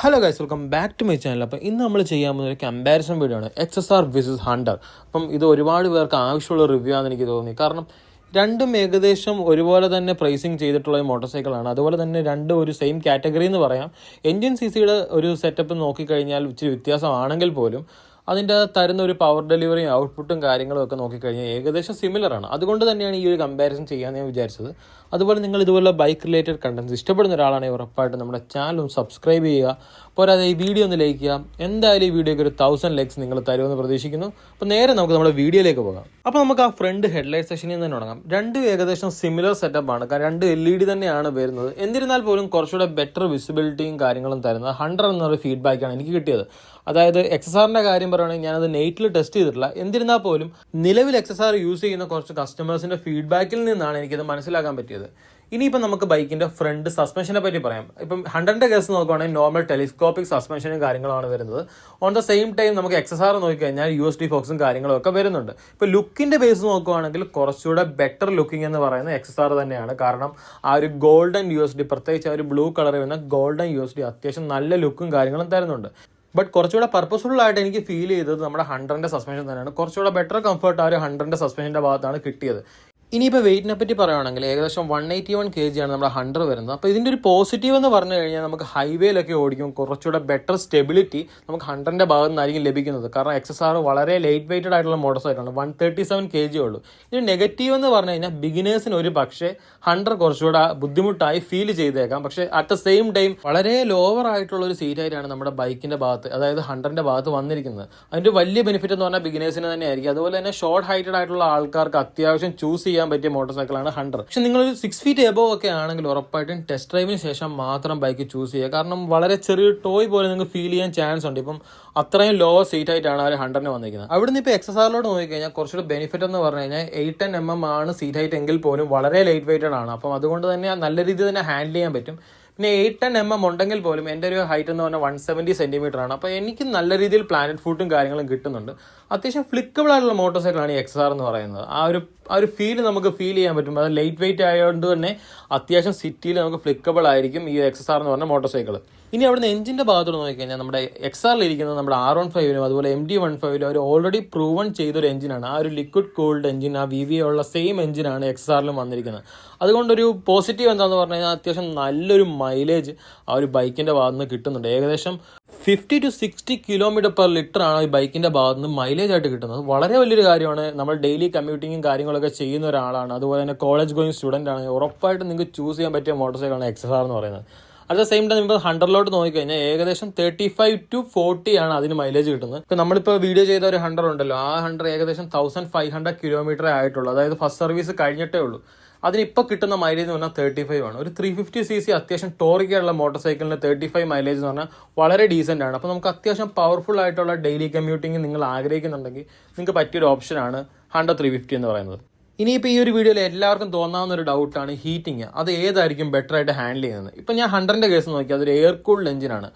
Hello guys, welcome back to my channel. അപ്പം ഇന്ന് നമ്മൾ ചെയ്യാൻ പോകുന്ന ഒരു കമ്പാരിസൺ വീഡിയോ ആണ്, XSR വിസസ് ഹണ്ടർ. അപ്പം ഇത് ഒരുപാട് പേർക്ക് ആവശ്യമുള്ള റിവ്യൂ ആണെന്ന് എനിക്ക് തോന്നി. കാരണം രണ്ടും ഏകദേശം ഒരുപോലെ തന്നെ പ്രൈസിങ് ചെയ്തിട്ടുള്ള മോട്ടോർ സൈക്കിളാണ്. അതുപോലെ തന്നെ രണ്ടും ഒരു സെയിം കാറ്റഗറി എന്ന് പറയാം. എൻജിൻ CCയുടെ ഒരു സെറ്റപ്പ് നോക്കിക്കഴിഞ്ഞാൽ ഇച്ചിരി വ്യത്യാസമാണെങ്കിൽ പോലും അതിൻ്റെ തരുന്ന ഒരു പവർ ഡെലിവറിയും ഔട്ട്പുട്ടും കാര്യങ്ങളും ഒക്കെ നോക്കിക്കഴിഞ്ഞാൽ ഏകദേശം സിമിലറാണ്. അതുകൊണ്ട് തന്നെയാണ് ഈ ഒരു കമ്പാരിസൺ ചെയ്യാമെന്ന് ഞാൻ വിചാരിച്ചത്. അതുപോലെ നിങ്ങൾ ഇതുപോലെ ബൈക്ക് റിലേറ്റഡ് കണ്ടൻസ് ഇഷ്ടപ്പെടുന്ന ഒരാളാണെങ്കിൽ ഉറപ്പായിട്ട് നമ്മുടെ ചാനൽ ഒന്ന് സബ്സ്ക്രൈബ് ചെയ്യുക. പോരാതെ ഈ വീഡിയോ ഒന്ന് ലൈക്ക് ചെയ്യാം. എന്തായാലും ഈ വീഡിയോയ്ക്ക് ഒരു 1000 ലൈക്സ് നിങ്ങൾ തരുമെന്ന് പ്രതീക്ഷിക്കുന്നു. അപ്പോൾ നേരെ നമുക്ക് നമ്മുടെ വീഡിയോയിലേക്ക് പോകാം. അപ്പോൾ നമുക്ക് ആ ഫ്രണ്ട് ഹെഡ്ലൈറ്റ് സെഷനിൽ നിന്ന് തന്നെ തുടങ്ങാം. രണ്ടും ഏകദേശം സിമിലർ സെറ്റപ്പാണ്. കാരണം രണ്ട് LED തന്നെയാണ് വരുന്നത്. എന്നിരുന്നാൽ പോലും കുറച്ചുകൂടെ ബെറ്റർ വിസിബിലിറ്റിയും കാര്യങ്ങളും തരുന്നത് 100 എന്നൊരു ഫീഡ്ബാക്കാണ് എനിക്ക് കിട്ടിയത്. അതായത് XSRന്റെ കാര്യം പറയുകയാണെങ്കിൽ ഞാനത് നെയ്റ്റിൽ ടെസ്റ്റ് ചെയ്തിട്ടില്ല. എന്നിരുന്നാൽ പോലും നിലവിൽ XSR യൂസ് ചെയ്യുന്ന കുറച്ച് കസ്റ്റമേഴ്സിന്റെ ഫീഡ്ബാക്കിൽ നിന്നാണ് എനിക്കത് മനസ്സിലാക്കാൻ പറ്റിയത്. ഇനിയിപ്പോൾ നമുക്ക് ബൈക്കിന്റെ ഫ്രണ്ട് സസ്പെൻഷനെ പറ്റി പറയാം. ഇപ്പം ഹണ്ടറിന്റെ കേസ് നോക്കുകയാണെങ്കിൽ നോർമൽ ടെലിസ്കോപ്പിക് സസ്പെൻഷനും കാര്യങ്ങളാണ് വരുന്നത്. ഓൺ ദ സെയിം ടൈം നമുക്ക് XSR നോക്കിക്കഴിഞ്ഞാൽ USD ഫോക്സും കാര്യങ്ങളും ഒക്കെ വരുന്നുണ്ട്. ഇപ്പോൾ ലുക്കിന്റെ ബേസ് നോക്കുകയാണെങ്കിൽ കുറച്ചുകൂടെ ബെറ്റർ ലുക്കിംഗ് എന്ന് പറയുന്നത് XSR തന്നെയാണ്. കാരണം ആ ഒരു ഗോൾഡൻ USD, പ്രത്യേകിച്ച് ആ ഒരു ബ്ലൂ കളർ വരുന്ന ഗോൾഡൻ USD അത്യാവശ്യം നല്ല ലുക്കും കാര്യങ്ങളും തരുന്നുണ്ട്. ബട്ട് കുറച്ചുകൂടെ പർപ്പസ്ഫുൾ ആയിട്ട് എനിക്ക് ഫീൽ ചെയ്തത് നമ്മുടെ ഹണ്ടറിന്റെ സസ്പെൻഷൻ തന്നെയാണ്. കുറച്ചുകൂടെ ബെറ്റർ കംഫർട്ട് ആ ഒരു ഹണ്ടറിന്റെ സസ്പെൻഷന്റെ ഭാഗത്താണ് കിട്ടിയത്. ഇനിയിപ്പോൾ വെയിറ്റിനെ പറ്റി പറയുകയാണെങ്കിൽ ഏകദേശം 181 kg ആണ് നമ്മുടെ ഹണ്ടർ വരുന്നത്. അപ്പോൾ ഇതിൻ്റെ ഒരു പോസിറ്റീവ് എന്ന് പറഞ്ഞു കഴിഞ്ഞാൽ നമുക്ക് ഹൈവേയിലൊക്കെ ഓടിക്കും കുറച്ചുകൂടെ ബെറ്റർ സ്റ്റെബിലിറ്റി നമുക്ക് ഹണ്ടറിൻ്റെ ഭാഗത്ത് നിന്നായിരിക്കും ലഭിക്കുന്നത്. കാരണം XSR വളരെ ലൈറ്റ് വെയ്റ്റഡ് ആയിട്ടുള്ള മോട്ടോർ സൈക്കിളാണ്. 137 kg ഉള്ളൂ. ഇതിന് നെഗറ്റീവ് എന്ന് പറഞ്ഞു കഴിഞ്ഞാൽ ബിഗിനേഴ്സിന് ഒരു പക്ഷേ ഹണ്ടർ കുറച്ചുകൂടെ ബുദ്ധിമുട്ടായി ഫീൽ ചെയ്തേക്കാം. പക്ഷേ അറ്റ് ദ സെയിം ടൈം വളരെ ലോവർ ആയിട്ടുള്ള ഒരു സീറ്റായിട്ടാണ് നമ്മുടെ ബൈക്കിൻ്റെ ഭാഗത്ത്, അതായത് ഹണ്ടറിൻ്റെ ഭാഗത്ത് വന്നിരിക്കുന്നത്. അതിൻ്റെ വലിയ ബെനിഫിറ്റ് എന്ന് പറഞ്ഞാൽ ബിഗിനേഴ്സിന് തന്നെ ആയിരിക്കും. അതുപോലെ തന്നെ ഷോർട്ട് ഹൈറ്റഡ് ആയിട്ടുള്ള ആൾക്കാർക്ക് അത്യാവശ്യം ചൂസ് ചെയ്യാൻ പറ്റിയ മോട്ടോർ സൈക്കിളാണ് ഹണ്ടർ. പക്ഷെ നിങ്ങളൊരു 6 feet എബോവ് ഒക്കെ ആണെങ്കിൽ ഉറപ്പായിട്ടും ടെസ്റ്റ് ഡ്രൈവിന് ശേഷം മാത്രം ബൈക്ക് ചൂസ് ചെയ്യുക. കാരണം വളരെ ചെറിയ ടോയ് പോലെ നിങ്ങൾക്ക് ഫീൽ ചെയ്യാൻ ചാൻസ് ഉണ്ട്. ഇപ്പം അത്രയും ലോവർ സീറ്റ് ആയിട്ടാണ് ആ ഒരു ഹണ്ടറിന് വന്നിരിക്കുന്നത്. അവിടെ നിന്ന് ഇപ്പോൾ XSRലോട്ട് നോക്കിക്കഴിഞ്ഞാൽ കുറച്ചുകൂടി ബെനിഫിറ്റ് എന്ന് പറഞ്ഞു കഴിഞ്ഞാൽ 810 mm ആണ് സീറ്റ് ഹൈറ്റ് എങ്കിൽ പോലും വളരെ ലൈറ്റ് വെയ്റ്റഡ് ആണ്. അപ്പം അതുകൊണ്ട് തന്നെ നല്ല രീതിയിൽ തന്നെ ഹാൻഡിൽ ചെയ്യാൻ പറ്റും. പിന്നെ 810 mm ഉണ്ടെങ്കിൽ പോലും എൻ്റെ ഒരു ഹൈറ്റ് എന്ന് പറഞ്ഞാൽ 170 cm ആണ്. അപ്പോൾ എനിക്ക് നല്ല രീതിയിൽ പ്ലാനറ്റ് ഫുട്ടും കാര്യങ്ങളും കിട്ടുന്നുണ്ട്. അത്യാവശ്യം ഫ്ലിക്കബിൾ ആയിട്ടുള്ള മോട്ടോർ സൈക്കിളാണ് ഈ XSR എന്ന് പറയുന്നത്. ആ ഒരു ഫീൽ നമുക്ക് ഫീൽ ചെയ്യാൻ പറ്റും. അത് ലൈറ്റ് വെയിറ്റ് ആയതുകൊണ്ട് തന്നെ അത്യാവശ്യം സിറ്റിയിൽ നമുക്ക് ഫ്ലിക്കബിൾ ആയിരിക്കും ഈ XSR എന്ന് പറഞ്ഞ മോട്ടോർ സൈക്കിൾ. ഇനി അവിടുന്ന് എഞ്ചിൻ്റെ ഭാഗത്തോട് നോക്കിക്കഴിഞ്ഞാൽ നമ്മുടെ XSRൽ ഇരിക്കുന്നത് നമ്മുടെ R15 അതുപോലെ MD15 അവർ ഓൾറെഡി പ്രൂവൺ ചെയ്തൊരു എഞ്ചിനാണ്. ആ ഒരു ലിക്വിഡ് കൂൾഡ് എഞ്ചിൻ, ആ VVA ഉള്ള സെയിം എഞ്ചിനാണ് XSRലും വന്നിരിക്കുന്നത്. അതുകൊണ്ടൊരു പോസിറ്റീവ് എന്താണെന്ന് പറഞ്ഞു കഴിഞ്ഞാൽ അത്യാവശ്യം നല്ലൊരു മൈലേജ് ആ ഒരു ബൈക്കിൻ്റെ ഭാഗത്ത് നിന്ന് കിട്ടുന്നുണ്ട്. ഏകദേശം 50 to 60 km/ലിറ്റർ ആണ് ഈ ബൈക്കിൻ്റെ ഭാഗത്ത് നിന്ന് മൈലേജ് ആയിട്ട് കിട്ടുന്നത്. വളരെ വലിയൊരു കാര്യമാണ്. നമ്മൾ ഡെയിലി കമ്മ്യൂട്ടിങ്ങും കാര്യങ്ങളൊക്കെ ചെയ്യുന്ന ഒരാളാണ്, അതുപോലെ തന്നെ കോളേജ് ഗോയിങ് സ്റ്റുഡൻ്റ് ആണ്, ഉറപ്പായിട്ടും നിങ്ങൾക്ക് ചൂസ് ചെയ്യാൻ പറ്റിയ മോട്ടോർ സൈക്കിളാണ് XSR എന്ന് പറയുന്നത്. അറ്റ് ദ സെയിം ടൈം ഇപ്പോൾ ഹണ്ടറിലോട്ട് നോക്കിക്കഴിഞ്ഞാൽ ഏകദേശം 35 to 40 ആണ് അതിന് മൈലേജ് കിട്ടുന്നത്. ഇപ്പോൾ നമ്മളിപ്പോൾ വീഡിയോ ചെയ്ത ഒരു ഹണ്ടർ ഉണ്ടല്ലോ, ആ ഹണ്ടർ ഏകദേശം 1500 km ആയിട്ടുള്ളൂ. അതായത് ഫസ്റ്റ് സർവീസ് കഴിഞ്ഞിട്ടേ ഉള്ളൂ. അതിനിപ്പോൾ കിട്ടുന്ന മൈലേജ് എന്ന് പറഞ്ഞാൽ 35 ആണ്. ഒരു 350cc അത്യാവശ്യം ടോറിക്കുള്ള മോട്ടോർ സൈക്കിളിന് 35 മൈലേജ് എന്ന് പറഞ്ഞാൽ വളരെ ഡീസൻ്റ് ആണ്. അപ്പോൾ നമുക്ക് അത്യാവശ്യം പവർഫുൾ ആയിട്ടുള്ള ഡെയിലി കമ്മ്യൂട്ടിങ് നിങ്ങൾ ആഗ്രഹിക്കുന്നുണ്ടെങ്കിൽ നിങ്ങൾക്ക് പറ്റിയൊരു ഓപ്ഷനാണ് ഹണ്ടർ 350 എന്ന് പറയുന്നത്. ഇനിയിപ്പോൾ ഈ ഒരു വീഡിയോയിൽ എല്ലാവർക്കും തോന്നാവുന്ന ഒരു ഡൗട്ടാണ് ഹീറ്റിംഗ്. അത് ഏതായിരിക്കും ബെറ്റർ ആയിട്ട് ഹാൻഡിൽ ചെയ്യുന്നത്. ഇപ്പം ഞാൻ ഹണ്ടറിൻ്റെ കേസ് നോക്കി, അതൊരു എയർ കൂൾഡ് എഞ്ചിനാണ്.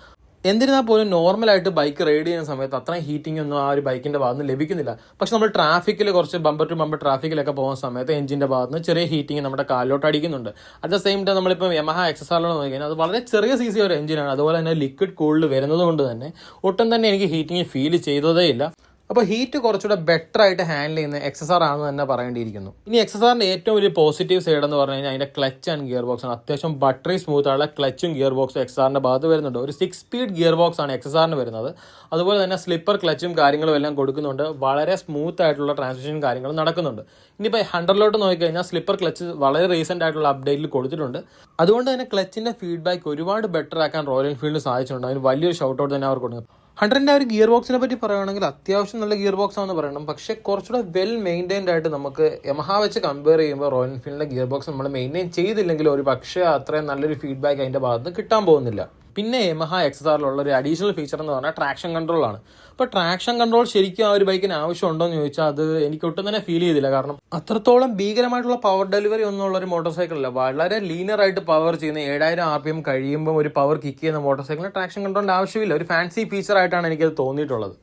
എന്നിരുന്നാൽ പോലും നോർമലായിട്ട് ബൈക്ക് റൈഡ് ചെയ്യുന്ന സമയത്ത് അത്രയും ഹീറ്റിംഗ് ഒന്നും ആ ഒരു ബൈക്കിൻ്റെ ഭാഗത്ത് നിന്ന് ലഭിക്കുന്നില്ല. പക്ഷെ നമ്മൾ ട്രാഫിക്കിൽ കുറച്ച് ബമ്പർ ടു ബമ്പർ ട്രാഫിക്കിലൊക്കെ പോകുന്ന സമയത്ത് എഞ്ചിൻ്റെ ഭാഗത്ത് നിന്ന് ചെറിയ ഹീറ്റിംഗ് നമ്മുടെ കാലിലോട്ട് അടിക്കുന്നുണ്ട്. അറ്റ് ദ സെയിം ടൈം നമ്മളിപ്പോൾ Yamaha XSRലോട്ട് നോക്കിയാൽ അത് വളരെ ചെറിയ CC ഒരു എഞ്ചിനാണ്. അതുപോലെ തന്നെ ലിക്വിഡ് കൂൾഡ് വരുന്നത് കൊണ്ട് തന്നെ ഒട്ടും തന്നെ എനിക്ക് ഹീറ്റിംഗ് ഫീൽ ചെയ്തതേ ഇല്ല. അപ്പോൾ ഹീറ്റ് കുറച്ചുകൂടെ ബെറ്റർ ആയിട്ട് ഹാൻഡിൽ ചെയ്യുന്ന XSR ആണെന്ന് തന്നെ പറയേണ്ടിയിരിക്കുന്നു. ഇനി XSRന്റെ ഏറ്റവും വലിയ പോസിറ്റീവ് സൈഡ് എന്ന് പറഞ്ഞു കഴിഞ്ഞാൽ അതിൻ്റെ ക്ലച്ച് ആൻഡ് ഗിയർ ബോക്സ് ആണ്. അത്യാവശ്യം ബട്ടറി സ്മൂത്ത് ആയുള്ള ക്ലച്ചും ഗിയർ ബോക്സും XSRന്റെ ഭാഗത്ത് വരുന്നുണ്ട്. ഒരു 6 speed ഗിയർ ബോക്സ് ആണ് XSRന് വരുന്നത്. അതുപോലെ തന്നെ സ്ലിപ്പർ ക്ലച്ചും കാര്യങ്ങളും എല്ലാം കൊടുക്കുന്നുണ്ട്. വളരെ സ്മൂത്ത് ആയിട്ടുള്ള ട്രാൻസ്മിഷൻ കാര്യങ്ങളും നടക്കുന്നുണ്ട്. ഇനിയിപ്പോൾ ഹണ്ടറിലോട്ട് നോക്കിക്കഴിഞ്ഞാൽ സ്ലിപ്പർ ക്ലച്ച് വളരെ റീസെൻ്റ് ആയിട്ടുള്ള അപ്ഡേറ്റിൽ കൊടുത്തിട്ടുണ്ട്. അതുകൊണ്ട് തന്നെ ക്ലച്ചിൻ്റെ ഫീഡ്ബാക്ക് ഒരുപാട് ബെറ്റർ ആക്കാൻ റോയൽ എൻഫീൽഡ് സാധിച്ചിട്ടുണ്ട്. അതിന് വലിയൊരു ഷൗട്ട് ഔട്ട് തന്നെ അവർ കൊടുക്കുന്നത്. ഹണ്ടറിൻ്റെ ആ ഒരു ഗിയർ ബോക്സിനെ പറ്റി പറയുകയാണെങ്കിൽ അത്യാവശ്യം നല്ല ഗിയർ ബോക്സ് ആണെന്ന് പറയണം. പക്ഷേ കുറച്ചുകൂടെ വെൽ മെയിൻറ്റൈൻഡ് ആയിട്ട് നമുക്ക് Yamaha വെച്ച് കമ്പയർ ചെയ്യുമ്പോൾ റോയൽ എൻഫീൽഡിൻ്റെ ഗിയർ ബോക്സ് നമ്മൾ മെയിൻറ്റെയിൻ ചെയ്തില്ലെങ്കിൽ ഒരു പക്ഷേ അത്രയും നല്ലൊരു ഫീഡ്ബാക്ക് അതിൻ്റെ ഭാഗത്ത് കിട്ടാൻ പോകുന്നില്ല. പിന്നെ Yamaha XSRലുള്ള ഒരു അഡീഷണൽ ഫീച്ചർ എന്ന് പറഞ്ഞാൽ ട്രാക്ഷൻ കൺട്രോൾ ആണ്. അപ്പോൾ ട്രാക്ഷൻ കൺട്രോൾ ശരിക്കും ആ ഒരു ബൈക്കിന് ആവശ്യമുണ്ടോ എന്ന് ചോദിച്ചാൽ അത് എനിക്ക് ഒട്ടും തന്നെ ഫീൽ ചെയ്തില്ല. കാരണം അത്രത്തോളം ഭീകരമായിട്ടുള്ള പവർ ഡെലിവറി ഒന്നും ഒരു മോട്ടോർ സൈക്കിളല്ല. വളരെ ലീനറായിട്ട് പവർ ചെയ്യുന്ന 7000 RPM കഴിയുമ്പോൾ ഒരു പവർ കിക്ക് ചെയ്യുന്ന മോട്ടോർ സൈക്കിളിന് ട്രാക്ഷൻ കൺട്രോളിൻ്റെ ആവശ്യമില്ല. ഒരു ഫാൻസി ഫീച്ചർ ആയിട്ടാണ് എനിക്കത് തോന്നിയിട്ടുള്ളത്.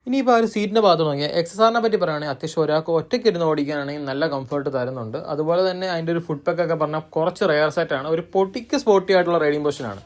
ഇനിയിപ്പോൾ ആ ഒരു സീറ്റിൻ്റെ ഭാഗത്ത് നോക്കിയാൽ XSRനെ പറ്റി പറയുകയാണെങ്കിൽ അത്യാവശ്യം ഒരാൾക്ക് ഒറ്റയ്ക്ക് ഇരുന്ന് ഓടിക്കാനാണെങ്കിൽ നല്ല കംഫർട്ട് തരുന്നുണ്ട്. അതുപോലെ തന്നെ അതിൻ്റെ ഒരു ഫുഡ് പാക്കൊക്കെ പറഞ്ഞാൽ കുറച്ച് റെയർ സെറ്റാണ്. ഒരു പൊട്ടിക്ക് സ്പോർട്ടി ആയിട്ടുള്ള റൈഡിംഗ് പൊസിഷനാണ്.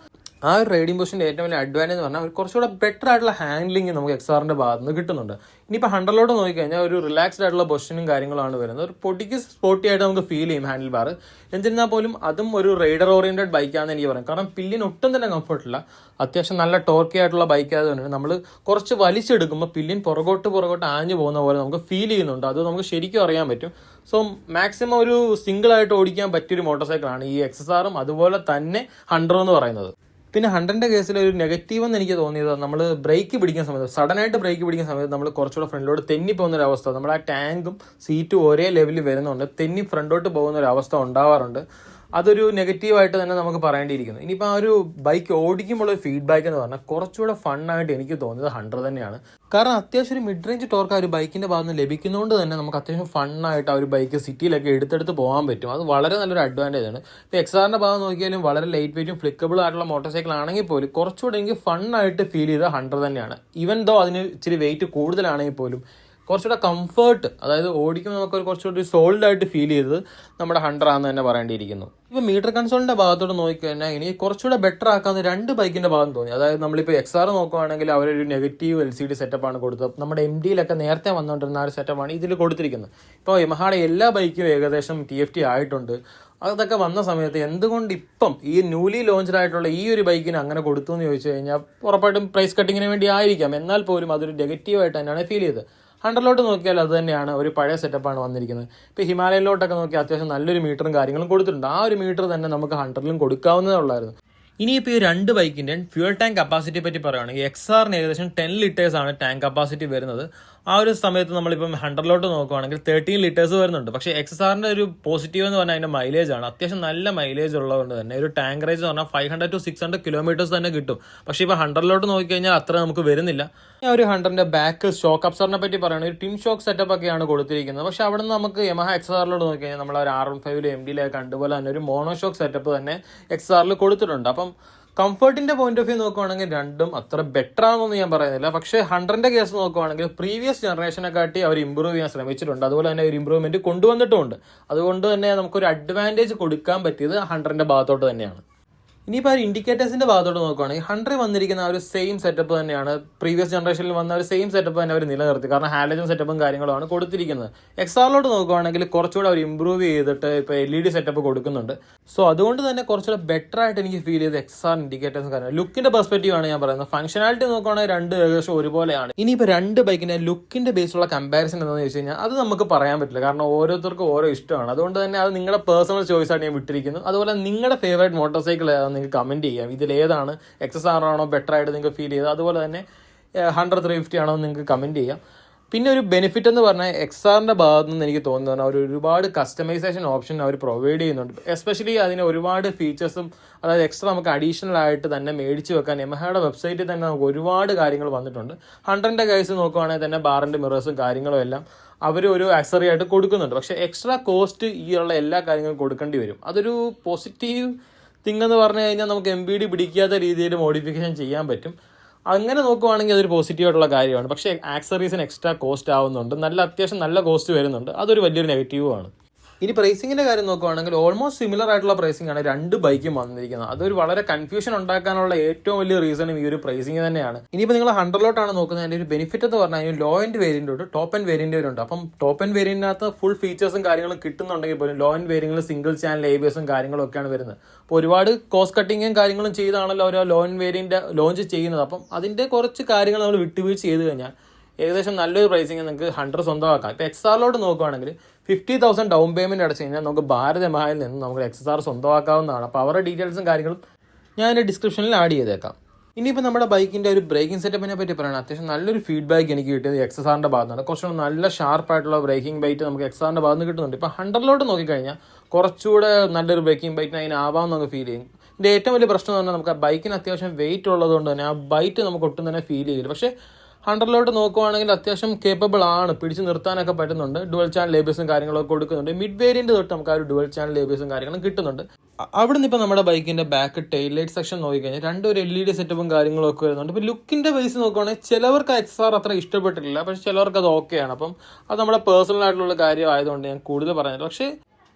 ആ ഒരു റൈഡിംഗ് പൊസിഷൻ്റെ ഏറ്റവും വലിയ അഡ്വാൻറ്റേജ് എന്ന് പറഞ്ഞാൽ കുറച്ചുകൂടെ ബെറ്റർ ആയിട്ടുള്ള ഹാൻഡ്ലിംഗ് നമുക്ക് XR-ന്റെ ഭാഗത്ത് നിന്ന് കിട്ടുന്നുണ്ട്. ഇനിയിപ്പോൾ 100-ലോട്ട് നോക്കിക്കഴിഞ്ഞാൽ ഒരു റിലാക്സ്ഡ് ആയിട്ടുള്ള പൊസിഷനും കാര്യങ്ങളാണ് വരുന്നത്. ഒരു പൊടിക്ക് സ്പോർട്ടി ആയിട്ട് നമുക്ക് ഫീൽ ചെയ്യും ഹാൻഡിൽ ബാർ. എന്നിരുന്നാൽ പോലും അതും ഒരു റൈഡർ ഓറിയന്റഡ് ബൈക്കാണെന്ന് എനിക്ക് പറയാം. കാരണം പില്ലിൻ ഒട്ടും തന്നെ കംഫർട്ടില്ല. അത്യാവശ്യം നല്ല ടോർക്കി ആയിട്ടുള്ള ബൈക്ക് ആയതുകൊണ്ട് നമ്മൾ കുറച്ച് വലിച്ചെടുക്കുമ്പോൾ പില്ലിൻ പുറകോട്ട് ആഞ്ഞു പോകുന്ന പോലെ നമുക്ക് ഫീൽ ചെയ്യുന്നുണ്ട്. അത് നമുക്ക് ശരിക്കും അറിയാൻ പറ്റും. സോ മാക്സിമം ഒരു സിംഗിൾ ആയിട്ട് ഓടിക്കാൻ പറ്റിയൊരു മോട്ടോർ സൈക്കിളാണ് ഈ XSR-ഉം അതുപോലെ തന്നെ 100 എന്ന് പറയുന്നത്. പിന്നെ 100-ന്റെ കേസിൽ ഒരു നെഗറ്റീവ് എന്ന് എനിക്ക് തോന്നിയത്, നമ്മൾ ബ്രേക്ക് പിടിക്കുന്ന സമയത്ത് സഡനായിട്ട് ബ്രേക്ക് പിടിക്കുന്ന സമയത്ത് നമ്മൾ കുറച്ചുകൂടെ ഫ്രണ്ടിലോട്ട് തെന്നി പോകുന്ന ഒരു അവസ്ഥ, നമ്മുടെ ആ ടാങ്കും സീറ്റും ഒരേ ലെവലിൽ വരുന്നുണ്ട്, തെന്നി ഫ്രണ്ടോട്ട് പോകുന്ന ഒരു അവസ്ഥ ഉണ്ടാവാറുണ്ട്. അതൊരു നെഗറ്റീവായിട്ട് തന്നെ നമുക്ക് പറയേണ്ടിയിരിക്കുന്നു. ഇനിയിപ്പോൾ ആ ഒരു ബൈക്ക് ഓടിക്കുമ്പോൾ ഒരു ഫീഡ്ബാക്ക് എന്ന് പറഞ്ഞാൽ കുറച്ചുകൂടെ ഫണ്ണായിട്ട് എനിക്ക് തോന്നിയത് 100 തന്നെയാണ്. കാരണം അത്യാവശ്യം ഒരു മിഡ് റേഞ്ച് ടോർക്ക് ആ ഒരു ബൈക്കിൻ്റെ ഭാഗത്ത് നിന്ന് ലഭിക്കുന്നതുകൊണ്ട് തന്നെ നമുക്ക് അത്യാവശ്യം ഫണ്ണായിട്ട് ആ ഒരു ബൈക്ക് സിറ്റിയിലൊക്കെ എടുത്തെടുത്ത് പോകാൻ പറ്റും. അത് വളരെ നല്ലൊരു അഡ്വാൻറ്റേജ് ആണ്. ഇപ്പോൾ XR-ന്റെ ഭാഗം നോക്കിയാലും വളരെ ലൈറ്റ് വെയിറ്റും ഫ്ലിക്കബിൾ ആയിട്ടുള്ള മോട്ടോർ സൈക്കിൾ ആണെങ്കിൽ പോലും കുറച്ചുകൂടെ എനിക്ക് ഫണ്ണായിട്ട് ഫീൽ ചെയ്തത് 100 തന്നെയാണ്. ഈവൻ ദോ അതിന് ഇച്ചിരി വെയിറ്റ് കൂടുതലാണെങ്കിൽ പോലും കുറച്ചുകൂടെ കംഫേർട്ട്, അതായത് ഓടിക്കുമ്പോൾ നമുക്കൊരു കുറച്ചുകൂടി സോളിഡ് ആയിട്ട് ഫീൽ ചെയ്തത് നമ്മുടെ 100 ആണെന്ന് തന്നെ പറയേണ്ടിയിരിക്കുന്നു. ഇപ്പോൾ മീറ്റർ കൺസോളിൻ്റെ ഭാഗത്തോട്ട് നോക്കിക്കഴിഞ്ഞാൽ ഇനി കുറച്ചുകൂടെ ബെറ്റർ ആക്കാവുന്ന 2 ബൈക്കിൻ്റെ ഭാഗം തോന്നി. അതായത് നമ്മളിപ്പോൾ XR നോക്കുകയാണെങ്കിൽ അവരൊരു നെഗറ്റീവ് LCD സെറ്റപ്പാണ് കൊടുത്തത്. നമ്മുടെ MD-യിലൊക്കെ നേരത്തെ വന്നുകൊണ്ടിരുന്ന ആ ഒരു സെറ്റപ്പാണ് ഇതിൽ കൊടുത്തിരിക്കുന്നത്. ഇപ്പോൾ യമഹയുടെ എല്ലാ ബൈക്കും ഏകദേശം TFT ആയിട്ടുണ്ട്. അതൊക്കെ വന്ന സമയത്ത് എന്തുകൊണ്ട് ഇപ്പം ഈ ന്യൂലി ലോഞ്ച്ഡ് ആയിട്ടുള്ള ഈ ഒരു ബൈക്കിന് അങ്ങനെ കൊടുത്തു എന്ന് ചോദിച്ചു കഴിഞ്ഞാൽ ഉറപ്പായിട്ടും പ്രൈസ് കട്ടിങ്ങിന് വേണ്ടി ആയിരിക്കാം. എന്നാൽ പോലും അതൊരു നെഗറ്റീവായിട്ട് തന്നെയാണ് ഫീൽ ചെയ്തത്. 100-ലോട്ട് നോക്കിയാൽ അത് തന്നെയാണ്, ഒരു പഴയ സെറ്റപ്പാണ് വന്നിരിക്കുന്നത്. ഇപ്പോൾ ഹിമാലയനിലോട്ടൊക്കെ നോക്കിയാൽ അത്യാവശ്യം നല്ലൊരു മീറ്ററും കാര്യങ്ങളും കൊടുത്തിട്ടുണ്ട്. ആ ഒരു മീറ്റർ തന്നെ നമുക്ക് 100-ലും കൊടുക്കാവുന്നതേ ഉള്ളായിരുന്നു. ഇനിയിപ്പോൾ ഈ 2 ബൈക്കിൻ്റെ ഫ്യൂൽ ടാങ്ക് കപ്പാസിറ്റിയെ പറ്റി പറയുകയാണെങ്കിൽ XR-ന് ഏകദേശം 10 ലിറ്റേഴ്സാണ് ടാങ്ക് കപ്പാസിറ്റി വരുന്നത്. ആ ഒരു സമയത്ത് നമ്മളിപ്പം 100-ലോട്ട് നോക്കുകയാണെങ്കിൽ 13 ലിറ്റേഴ്സ് വരുന്നുണ്ട്. പക്ഷേ XR-ന്റെ ഒരു പോസിറ്റീവ് എന്ന് പറഞ്ഞാൽ അതിൻ്റെ മൈലേജ് ആണ്. അത്യാവശ്യം നല്ല മൈലേജ് ഉള്ളതുകൊണ്ട് തന്നെ ഒരു ടാങ്ക് റേഞ്ച് എന്ന് പറഞ്ഞാൽ 500 to 600 കിലോമീറ്റേഴ്സ് തന്നെ കിട്ടും. പക്ഷേ ഇപ്പോൾ 100-ലോട്ട് നോക്കിക്കഴിഞ്ഞാൽ അത്ര നമുക്ക് വരുന്നില്ല. ഒരു 100-ന്റെ ബാക്ക് ഷോക്ക് അബ്സോർബറിനെ പറ്റി പറയുകയാണെങ്കിൽ ഒരു ടിൻ ഷോക്ക് സെറ്റപ്പ് ഒക്കെയാണ് കൊടുത്തിരിക്കുന്നത്. പക്ഷേ അവിടെ നിന്ന് നമുക്ക് യമഹ XR-ലോട്ട് നോക്കിക്കഴിഞ്ഞാൽ നമ്മൾ ഒരു R15 MD-യിലൊക്കെ കണ്ടുപോലെ തന്നെ ഒരു മോണോ ഷോക്ക് സെറ്റപ്പ് തന്നെ XR-ൽ കൊടുത്തിട്ടുണ്ട്. അപ്പം കംഫർട്ടിന്റെ പോയിന്റ് ഓഫ് വ്യൂ നോക്കുവാണെങ്കിൽ രണ്ടും അത്ര ബെറ്റർ ആണെന്നൊന്നും ഞാൻ പറയുന്നില്ല. പക്ഷേ 100-ന്റെ കേസ് നോക്കുവാണെങ്കിൽ പ്രീവിയസ് ജനറേഷനെ കാട്ടി അവർ ഇമ്പ്രൂവ് ചെയ്യാൻ ശ്രമിച്ചിട്ടുണ്ട്. അതുപോലെ തന്നെ ഒരു ഇമ്പ്രൂവ്മെന്റ് കൊണ്ടുവന്നിട്ടുമുണ്ട്. അതുകൊണ്ട് തന്നെ നമുക്കൊരു അഡ്വാൻറ്റേജ് കൊടുക്കാൻ പറ്റിയത് 100-ന്റെ ഭാഗത്തോട്ട് തന്നെയാണ്. ഇനിയിപ്പോൾ ആ ഇൻഡിക്കേറ്റേഴ്സിന്റെ ഭാഗത്തോട്ട് നോക്കുകയാണെങ്കിൽ 100 വന്നിരിക്കുന്ന ആ ഒരു സെയിം സെറ്റപ്പ് തന്നെയാണ്, പ്രീവിയസ് ജനറേഷനിൽ വന്ന ഒരു സെയിം സെറ്റപ്പ് തന്നെ അവർ നിലനിർത്തി. കാരണം ഹാലജൻ സെറ്റപ്പും കാര്യങ്ങളുമാണ് കൊടുത്തിരിക്കുന്നത്. XR-ലോട്ട് നോക്കുകയാണെങ്കിൽ കുറച്ചുകൂടെ അവർ ഇമ്പ്രൂവ് ചെയ്തിട്ട് ഇപ്പോൾ LED സെറ്റപ്പ് കൊടുക്കുന്നുണ്ട്. സോ അതുകൊണ്ട് തന്നെ കുറച്ചുകൂടെ ബെറ്റർ ആയിട്ട് എനിക്ക് ഫീൽ ചെയ്ത് XR ഇൻഡിക്കേറ്റേഴ്സും കാര്യങ്ങൾ. ലുക്കിന്റെ പെർസ്പെക്റ്റീവ് ആണ് ഞാൻ പറയുന്നത്. ഫംഗ്ഷനാലിറ്റി നോക്കുകയാണെങ്കിൽ 2 ഏകദേശം ഒരുപോലെയാണ്. ഇനിയിപ്പോൾ 2 ബൈക്കിന്റെ ലുക്കിന്റെ ബേസിലുള്ള കമ്പാരിസൺ എന്താണെന്ന് ചോദിച്ചു കഴിഞ്ഞാൽ അത് നമുക്ക് പറയാൻ പറ്റില്ല. കാരണം ഓരോരുത്തർക്കും ഓരോ ഇഷ്ടമാണ്. അതുകൊണ്ട് തന്നെ അത് നിങ്ങളുടെ പേഴ്സണൽ ചോയ്സ് ആയിട്ട് ഞാൻ വിട്ടിരിക്കുന്നു. അതുപോലെ നിങ്ങളുടെ ഫേവറേറ്റ് മോട്ടോർ സൈക്കിൾ നിങ്ങൾക്ക് കമൻറ്റ് ചെയ്യാം. ഇതിലേതാണ് XSR ആണോ ബെറ്റർ ആയിട്ട് നിങ്ങൾക്ക് ഫീൽ ചെയ്തത്, അതുപോലെ തന്നെ 100 350 ആണോ നിങ്ങൾക്ക് കമൻറ്റ് ചെയ്യാം. പിന്നെ ഒരു ബെനിഫിറ്റ് എന്ന് പറഞ്ഞാൽ XR-ന്റെ ഭാഗത്തു നിന്ന് എനിക്ക് തോന്നുന്നത് അവർ ഒരുപാട് കസ്റ്റമൈസേഷൻ ഓപ്ഷൻ അവർ പ്രൊവൈഡ് ചെയ്യുന്നുണ്ട്. എസ്പെഷ്യലി അതിന് ഒരുപാട് ഫീച്ചേഴ്സും, അതായത് എക്സ്ട്രാ നമുക്ക് അഡീഷണൽ ആയിട്ട് തന്നെ മേടിച്ച് വെക്കാൻ യമഹയുടെ വെബ്സൈറ്റിൽ തന്നെ നമുക്ക് ഒരുപാട് കാര്യങ്ങൾ വന്നിട്ടുണ്ട്. 100-ന്റെ കേസ് നോക്കുവാണെങ്കിൽ തന്നെ ബാറിൻ്റെ മിറേഴ്സും കാര്യങ്ങളും എല്ലാം അവർ ഒരു ആക്സറി ആയിട്ട് കൊടുക്കുന്നുണ്ട്. പക്ഷേ എക്സ്ട്രാ കോസ്റ്റ് ഈ ഉള്ള എല്ലാ കാര്യങ്ങളും കൊടുക്കേണ്ടി വരും. അതൊരു പോസിറ്റീവ് തിങ് എന്ന് പറഞ്ഞു കഴിഞ്ഞാൽ നമുക്ക് MBD പിടിക്കാത്ത രീതിയിൽ മോഡിഫിക്കേഷൻ ചെയ്യാൻ പറ്റും. അങ്ങനെ നോക്കുവാണെങ്കിൽ അതൊരു പോസിറ്റീവായിട്ടുള്ള കാര്യമാണ്. പക്ഷേ ആക്സറീസിന് എക്സ്ട്രാ കോസ്റ്റ് ആവുന്നുണ്ട്, അത്യാവശ്യം നല്ല കോസ്റ്റ് വരുന്നുണ്ട്. അതൊരു വലിയൊരു നെഗറ്റീവുമാണ്. ഇനി പ്രൈസിങ്ങിൻ്റെ കാര്യം നോക്കുകയാണെങ്കിൽ ഓൾമോസ്റ്റ് സിമിലർ ആയിട്ടുള്ള പ്രൈസിംഗ് ആണ് 2 ബൈക്കും വന്നിരിക്കുന്നത്. അതൊരു വളരെ കൺഫ്യൂഷൻ ഉണ്ടാക്കാനുള്ള ഏറ്റവും വലിയ റീസണും ഈ ഒരു പ്രൈസിങ് തന്നെയാണ്. ഇനിയിപ്പോൾ നിങ്ങൾ 100-ലോട്ടാണ് നോക്കുന്നത്, അതിൻ്റെ ഒരു ബെനിഫിറ്റ് എന്ന് പറഞ്ഞാൽ ലോ എൻഡ് വേരിയൻ്റ് ഉണ്ട്, ടോപ്പ് എൻഡ് വേരിയൻ്റ് ഉണ്ട്. അപ്പം ടോപ്പ് എൻഡ് വേരിയൻറ്റിനകത്ത് ഫുൾ ഫീച്ചേഴ്സും കാര്യങ്ങളും കിട്ടുന്നുണ്ടെങ്കിൽ പോലും ലോ എൻഡ് വേരിയൻറ്റിൽ സിംഗിൾ ചാനൽ ABS-ഉം കാര്യങ്ങളും ഒക്കെയാണ് വരുന്നത്. അപ്പോൾ ഒരുപാട് കോസ്റ്റ് കട്ടിങ്ങും കാര്യങ്ങളും ചെയ്താണല്ലോ അവർ ലോ എൻഡ് വേരിയൻ്റ് ലോഞ്ച് ചെയ്യുന്നത്. അപ്പം അതിൻ്റെ കുറച്ച് കാര്യങ്ങൾ നമ്മൾ വിട്ടുവീഴ്ച ചെയ്ത് കഴിഞ്ഞാൽ ഏകദേശം നല്ലൊരു പ്രൈസിങ് നിങ്ങൾക്ക് 100 സ്വന്തമാക്കാം. ഇപ്പോൾ XR-ലോട്ട് നോക്കുകയാണെങ്കിൽ 50,000 ഡൗൺ പേയ്മെൻറ്റ് അടച്ചു കഴിഞ്ഞാൽ നമുക്ക് ഭാരത് യമഹയിൽ നിന്ന് നമുക്ക് XR സ്വന്തമാക്കാവുന്നതാണ്. അപ്പോൾ അവരുടെ ഡീറ്റെയിൽസും കാര്യങ്ങളും ഞാൻ എൻ്റെ ഡിസ്ക്രിപ്ഷനിൽ ആഡ് ചെയ്തേക്കാം. ഇനിയിപ്പോൾ നമ്മുടെ ബൈക്കിൻ്റെ ഒരു ബ്രേക്കിംഗ് സെറ്റപ്പിനെ പറ്റി പറയുകയാണ്, അത്യാവശ്യം നല്ലൊരു ഫീഡ്ബാക്ക് എനിക്ക് കിട്ടിയത് XSR-ന്റെ ഭാഗത്താണ്. കുറച്ചുകൂടെ നല്ല ഷാർപ്പായിട്ടുള്ള ബ്രേക്കിംഗ് ബൈറ്റ് നമുക്ക് XR-ന്റെ ഭാഗത്ത് നിന്ന് കിട്ടുന്നുണ്ട്. ഇപ്പോൾ 100-ലോട്ട് നോക്കിക്കഴിഞ്ഞാൽ കുറച്ചുകൂടെ നല്ലൊരു ബ്രേക്കിംഗ് ബൈറ്റിന് അതിനാവാം നമുക്ക് ഫീൽ ചെയ്യും. ഇതിൻ്റെ ഏറ്റവും വലിയ പ്രശ്നം എന്ന് പറഞ്ഞാൽ നമുക്ക് ആ ബൈക്കിന് അത്യാവശ്യം വെയിറ്റ് ഉള്ളതുകൊണ്ട് തന്നെ ആ ബൈറ്റ് നമുക്ക് ഒട്ടും തന്നെ ഫീൽ ചെയ്യില്ല. പക്ഷേ 100-ലോട്ട് നോക്കുവാണെങ്കിൽ അത്യാവശ്യം കേപ്പബിൾ ആണ്, പിടിച്ച് നിർത്താനൊക്കെ പറ്റുന്നുണ്ട്. ഡുവൽ ചാനൽ ABS-ഉം കാര്യങ്ങളൊക്കെ കൊടുക്കുന്നുണ്ട്. മിഡ് വേരിയൻറ്റ് തൊട്ട് നമുക്ക് ആ ഒരു ഡുവൽ ചാനൽ ABS-ഉം കാര്യങ്ങളും കിട്ടുന്നുണ്ട്. അവിടെ നിന്ന് ഇപ്പോൾ നമ്മുടെ ബൈക്കിൻ്റെ ബാക്ക് ടെയിൽ ലൈറ്റ് സെക്ഷൻ നോക്കിക്കഴിഞ്ഞാൽ 2 ഒരു LED സെറ്റപ്പും കാര്യങ്ങളും ഒക്കെ വരുന്നുണ്ട്. ഇപ്പോൾ ലുക്കിൻ്റെ ബേസ് നോക്കുവാണെങ്കിൽ ചിലവർക്ക് XR അത്ര ഇഷ്ടപ്പെട്ടിട്ടില്ല, പക്ഷേ ചിലവർക്ക് അത് ഓക്കെയാണ്. അപ്പം അത് നമ്മുടെ പേഴ്സണൽ ആയിട്ടുള്ള കാര്യം ആയതുകൊണ്ട് ഞാൻ കൂടുതൽ പറയുന്നില്ല. പക്ഷേ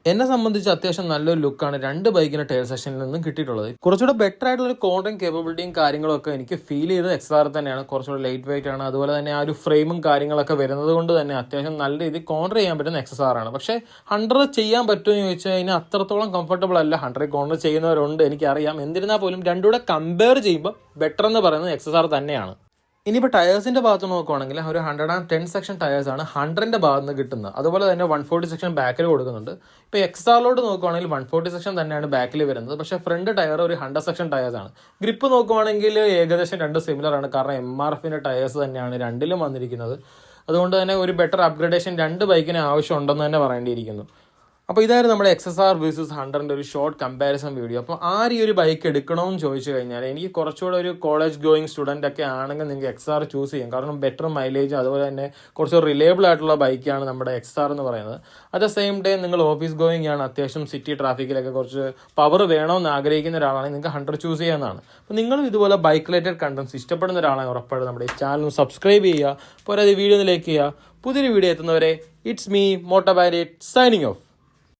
എന്നെ സംബന്ധിച്ച് അത്യാവശ്യം നല്ലൊരു ലുക്കാണ് രണ്ട് ബൈക്കിന്റെ ടയർ സെക്ഷനിൽ നിന്നും കിട്ടിയിട്ടുള്ളത്. കുറച്ചുകൂടെ ബെറ്റർ ആയിട്ടുള്ള ഒരു കോണ്ടന്റ് കേപ്പബിലിറ്റിയും കാര്യങ്ങളൊക്കെ എനിക്ക് ഫീൽ ചെയ്തത് XR തന്നെയാണ്. കുറച്ചുകൂടെ ലൈറ്റ് വെയിറ്റ് ആണ്. അതുപോലെ തന്നെ ആ ഒരു ഫ്രെയിമും കാര്യങ്ങളൊക്കെ വരുന്നത് കൊണ്ട് തന്നെ അത്യാവശ്യം നല്ല രീതിയിൽ കോൺട്ര ചെയ്യാൻ പറ്റുന്ന XSR ആണ്. പക്ഷേ 100 ചെയ്യാൻ പറ്റുമെന്ന് ചോദിച്ചാൽ അതിന് അത്രത്തോളം കംഫർട്ടബിൾ അല്ല. 100 കോൺട്ര ചെയ്യുന്നവരുണ്ട്, എനിക്കറിയാം. എന്നിരുന്നാൽ പോലും രണ്ടുകൂടെ കമ്പയർ ചെയ്യുമ്പോൾ ബെറ്റർ എന്ന് പറയുന്നത് XSR തന്നെയാണ്. ഇനിയിപ്പോൾ ടയേഴ്സിൻ്റെ ഭാഗത്ത് നോക്കുവാണെങ്കിൽ ഒരു 110 സെക്ഷൻ ടയേഴ്സാണ് 100ന്റെ ഭാഗത്ത് നിന്ന് കിട്ടുന്നത്. അതുപോലെ തന്നെ 140 സെക്ഷൻ ബാക്കിൽ കൊടുക്കുന്നുണ്ട്. ഇപ്പോൾ XR-ലോട്ട് നോക്കുവാണെങ്കിൽ 140 സെക്ഷൻ തന്നെയാണ് ബാക്കിൽ വരുന്നത്. പക്ഷേ ഫ്രണ്ട് ടയർ ഒരു 100 സെക്ഷൻ ടയേഴ്സാണ്. ഗ്രിപ്പ് നോക്കുവാണെങ്കിൽ ഏകദേശം രണ്ട് സിമിലർ ആണ്. കാരണം MRF-ന്റെ ടയേഴ്സ് തന്നെയാണ് രണ്ടിലും വന്നിരിക്കുന്നത്. അതുകൊണ്ട് തന്നെ ഒരു ബെറ്റർ അപ്ഗ്രഡേഷൻ രണ്ട് ബൈക്കിന് ആവശ്യമുണ്ടെന്ന് തന്നെ പറയേണ്ടിയിരിക്കുന്നു. അപ്പോൾ ഇതായിരുന്നു നമ്മുടെ XSR വേഴ്സസ് 100ന്റെ ഒരു ഷോർട്ട് കമ്പാരിസൺ വീഡിയോ. അപ്പോൾ ആര് ഈ ഒരു ബൈക്ക് എടുക്കണമെന്ന് ചോദിച്ചു കഴിഞ്ഞാൽ എനിക്ക് കുറച്ചുകൂടെ ഒരു കോളേജ് ഗോയിങ് സ്റ്റുഡൻ്റ് ഒക്കെ ആണെങ്കിൽ നിങ്ങൾക്ക് XR ചൂസ് ചെയ്യാം. കാരണം ബെറ്റർ മൈലേജും അതുപോലെ തന്നെ കുറച്ച് റിലയബിൾ ആയിട്ടുള്ള ബൈക്കാണ് നമ്മുടെ XR എന്ന് പറയുന്നത്. അറ്റ് ദ സെയിം ടൈം നിങ്ങൾ ഓഫീസ് ഗോയിങ് ആണ്, അത്യാവശ്യം സിറ്റി ട്രാഫിക്കിലൊക്കെ കുറച്ച് പവർ വേണമെന്ന് ആഗ്രഹിക്കുന്ന ഒരാളാണെങ്കിൽ നിങ്ങൾക്ക് 100 ചൂസ് ചെയ്യാവുന്നതാണ്. അപ്പോൾ നിങ്ങളും ഇതുപോലെ ബൈക്ക് റിലേറ്റഡ് കണ്ടൻസ് ഇഷ്ടപ്പെടുന്ന ഒരാളാണ് ഉറപ്പായിട്ട് നമ്മുടെ ഈ ചാനൽ സബ്സ്ക്രൈബ് ചെയ്യുക. പോരാതെ വീഡിയോ ഒന്ന് ലൈക്ക് ചെയ്യുക. പുതിയൊരു വീഡിയോ എത്തുന്നവരെ it's me Moto Pilot signing of.